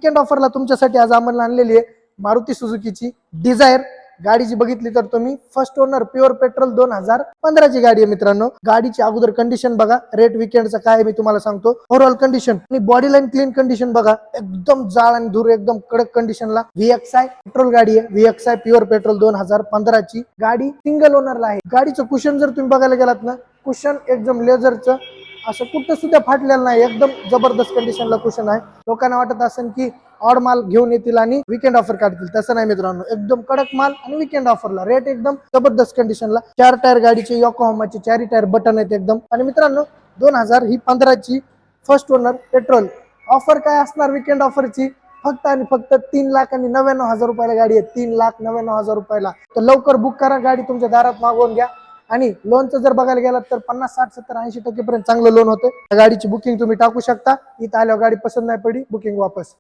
Weekend ऑफरला तुमच्यासाठी आज आम्हाला आणलेली आहे मारुती सुझुकीची डिझायर गाडीची बघितली तर तुम्ही फर्स्ट ओनर प्युअर पेट्रोल 2015 ची गाडी आहे मित्रांनो। गाडीची अगोदर कंडिशन बघा, रेट वीकेंडचा काय मी तुम्हाला सांगतो। ओव्हरऑल कंडिशन आणि बॉडी लाईन क्लीन कंडिशन बघा, एकदम जाळ आणि धूर एकदम कडक कंडिशनला। VXI पेट्रोल गाडी आहे, VXI प्युअर पेट्रोल 2015 ची गाडी सिंगल ओनरला आहे। गाडीचं कुशन जर तुम्ही बघायला गेलात ना, कुशन एकदम लेझरचं असं कुठं सुद्धा फाटलेलं नाही, एकदम जबरदस्त कंडिशनला कुशन आहे। लोकांना वाटत असेल की ऑड माल घेऊन येतील आणि वीकेंड ऑफर काढतील, तसं नाही मित्रांनो, एकदम कडक माल आणि वीकेंड ऑफरला रेट एकदम जबरदस्त कंडिशनला। 4 टायर गाडीचे योकोहामाचे 4 टायर बटन आहेत एकदम। आणि मित्रांनो 2015 ची फर्स्ट ओनर पेट्रोल ऑफर काय असणार वीकेंड ऑफरची, फक्त आणि फक्त 3,99,000 रुपयाला गाडी आहे, 3,99,000 रुपयाला। तर लवकर बुक करा, गाडी तुमच्या दारात मागवून घ्या। आणि लोनचं जर बघायला गेलात तर 50, 60, 70, 80% पर्यंत चांगलं लोन होतं। गाडीची बुकिंग तुम्ही टाकू शकता। इथं आल्यावर गाडी पसंत नाही पडली, बुकिंग वापस।